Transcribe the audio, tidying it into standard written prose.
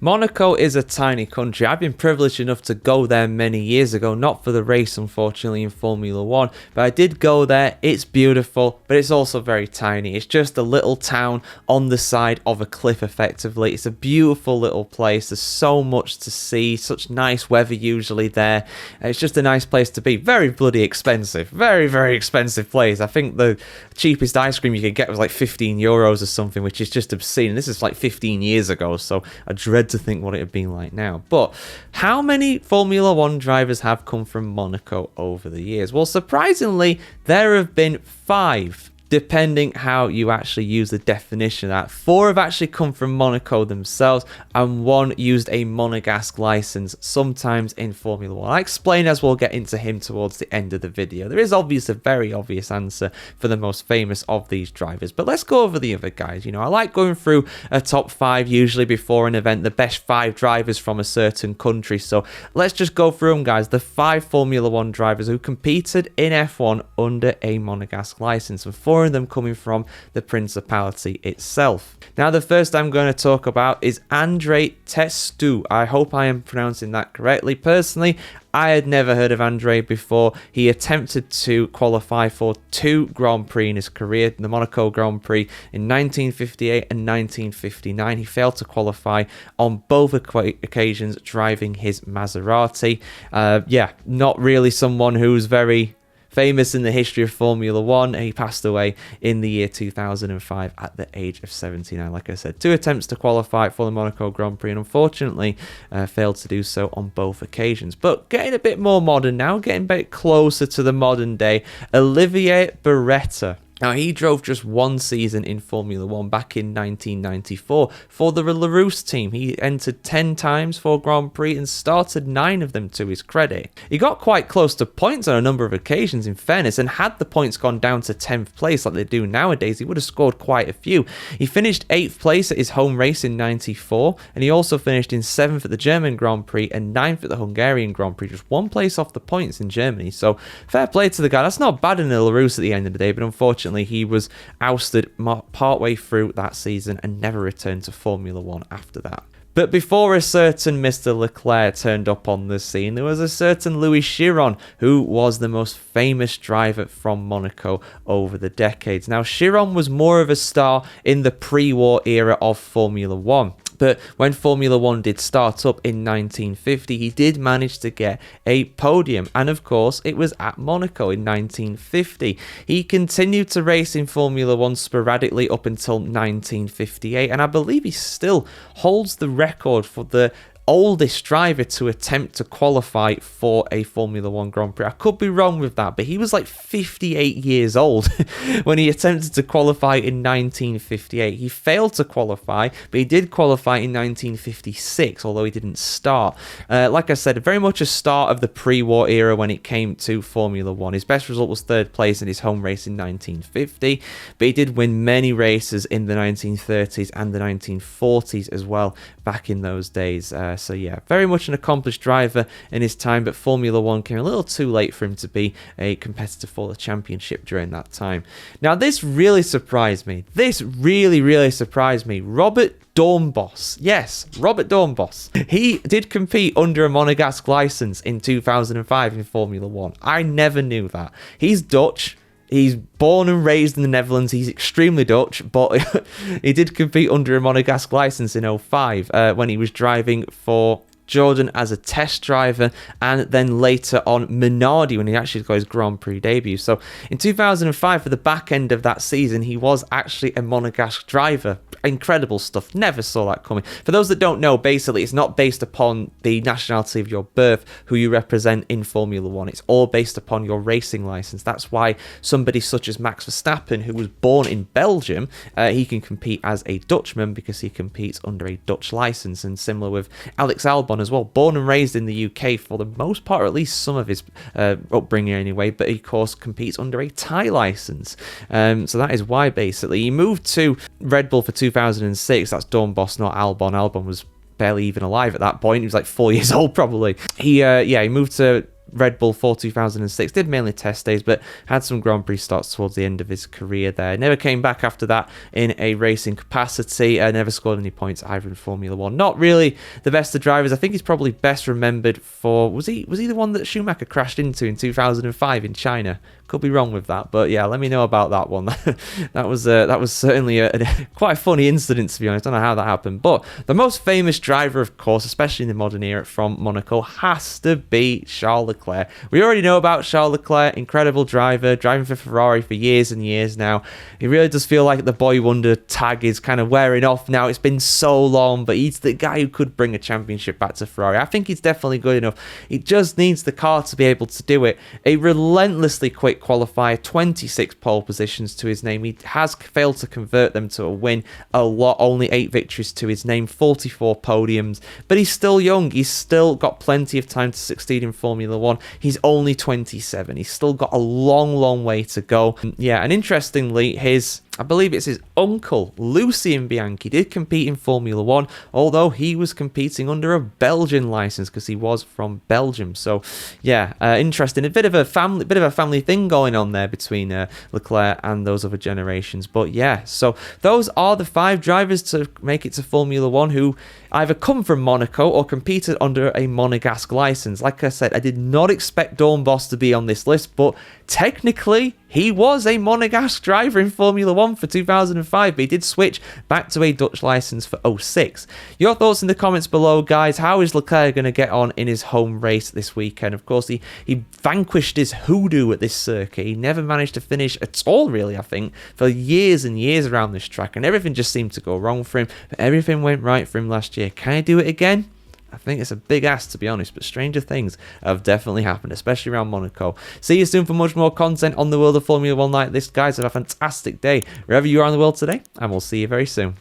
Monaco is a tiny country. I've been privileged enough to go there many years ago, not for the race, unfortunately, in Formula One, but I did go there. It's beautiful, but it's also very tiny. It's just a little town on the side of a cliff, effectively. It's a beautiful little place. There's so much to see, such nice weather usually there. It's just a nice place to be. Very bloody expensive. Very, very expensive place. I think the cheapest ice cream you could get was like 15 euros or something, which is just obscene. This is like 15 years ago, so I dread to think what it would be like now. But how many Formula One drivers have come from Monaco over the years? Well, surprisingly, there have been 5, depending how you actually use the definition of that. 4 have actually come from Monaco themselves, and 1 used a Monegasque license sometimes in Formula 1. I'll explain as we'll get into him towards the end of the video. There is a very obvious answer for the most famous of these drivers, but let's go over the other guys. You know, I like going through a top 5 usually before an event, the best 5 drivers from a certain country. So let's just go through them, guys. The 5 Formula 1 drivers who competed in F1 under a Monegasque license, and 4 of them coming from the Principality itself. Now, the first I'm going to talk about is André Testu. I hope I am pronouncing that correctly. Personally, I had never heard of André before. He attempted to qualify for 2 Grand Prix in his career, the Monaco Grand Prix in 1958 and 1959. He failed to qualify on both occasions driving his Maserati. Not really someone who's very famous in the history of Formula One. He passed away in the year 2005 at the age of 79. Like I said, 2 attempts to qualify for the Monaco Grand Prix, and unfortunately failed to do so on both occasions. But getting a bit more modern now, getting a bit closer to the modern day, Olivier Beretta. Now, he drove just 1 season in Formula 1 back in 1994 for the Larousse team. He entered 10 times for Grand Prix and started 9 of them to his credit. He got quite close to points on a number of occasions, in fairness, and had the points gone down to 10th place like they do nowadays, he would have scored quite a few. He finished 8th place at his home race in 94, and he also finished in 7th at the German Grand Prix and 9th at the Hungarian Grand Prix, just 1 place off the points in Germany. So fair play to the guy. That's not bad in the Larousse at the end of the day, but unfortunately he was ousted partway through that season and never returned to Formula 1 after that. But before a certain Mr. Leclerc turned up on the scene, there was a certain Louis Chiron, who was the most famous driver from Monaco over the decades. Now, Chiron was more of a star in the pre-war era of Formula 1. But when Formula 1 did start up in 1950, he did manage to get a podium. And of course, it was at Monaco in 1950. He continued to race in Formula 1 sporadically up until 1958. And I believe he still holds the record for the oldest driver to attempt to qualify for a Formula 1 Grand Prix. I could be wrong with that, but he was like 58 years old when he attempted to qualify in 1958. He failed to qualify, but he did qualify in 1956, although he didn't start. Like I said, very much a start of the pre-war era when it came to Formula 1. His best result was 3rd place in his home race in 1950, but he did win many races in the 1930s and the 1940s as well back in those days. So yeah, very much an accomplished driver in his time, but Formula 1 came a little too late for him to be a competitor for the championship during that time. Now, this really surprised me. This really surprised me. Robert Doornbos. Yes, Robert Doornbos. He did compete under a Monegasque license in 2005 in Formula 1. I never knew that. He's Dutch. He's born and raised in the Netherlands. He's extremely Dutch, but he did compete under a Monegasque license in 2005 when he was driving for Jordan as a test driver, and then later on Minardi when he actually got his Grand Prix debut. So in 2005, for the back end of that season, he was actually a Monegasque driver. Incredible stuff. Never saw that coming. For those that don't know, basically, it's not based upon the nationality of your birth, who you represent in Formula 1. It's all based upon your racing license. That's why somebody such as Max Verstappen, who was born in Belgium, he can compete as a Dutchman because he competes under a Dutch license. And similar with Alex Albon as well, born and raised in the UK for the most part, or at least some of his upbringing anyway, but he of course competes under a Thai license. So that is why basically he moved to Red Bull for 2006. That's Doornbos, not Albon. Albon was barely even alive at that point. He was like 4 years old probably. He moved to Red Bull for 2006, did mainly test days, but had some Grand Prix starts towards the end of his career there. Never came back after that in a racing capacity, never scored any points either in Formula 1. Not really the best of drivers. I think he's probably best remembered for, was he the one that Schumacher crashed into in 2005 in China? Could be wrong with that, but yeah, let me know about that one. that was certainly quite a funny incident, to be honest. I don't know how that happened, but the most famous driver, of course, especially in the modern era from Monaco, has to be Charles Leclerc. We already know about Charles Leclerc, incredible driver, driving for Ferrari for years and years now. It really does feel like the boy wonder tag is kind of wearing off now. It's been so long, but he's the guy who could bring a championship back to Ferrari. I think he's definitely good enough. He just needs the car to be able to do it. A relentlessly quick qualifier, 26 pole positions to his name. He has failed to convert them to a win a lot, only 8 victories to his name, 44 podiums, but he's still young. He's still got plenty of time to succeed in Formula 1. He's only 27. He's still got a long way to go. Yeah, and interestingly, I believe it's his uncle, Lucien Bianchi, did compete in Formula 1, although he was competing under a Belgian license because he was from Belgium. So, yeah, interesting. A bit of a family thing going on there between Leclerc and those other generations. But yeah, so those are the 5 drivers to make it to Formula 1 who either come from Monaco or competed under a Monegasque license. Like I said, I did not expect Dawn Boss to be on this list, but technically he was a Monegasque driver in Formula 1 for 2005, but he did switch back to a Dutch license for 06. Your thoughts in the comments below, guys. How is Leclerc going to get on in his home race this weekend? Of course, he vanquished his hoodoo at this circuit. He never managed to finish at all, really, I think, for years and years around this track, and everything just seemed to go wrong for him, but everything went right for him last year. Can I do it again? I think it's a big ask, to be honest, but stranger things have definitely happened, especially around Monaco. See you soon for much more content on the world of Formula 1 like this, guys. Have a fantastic day wherever you are in the world today, and we'll see you very soon.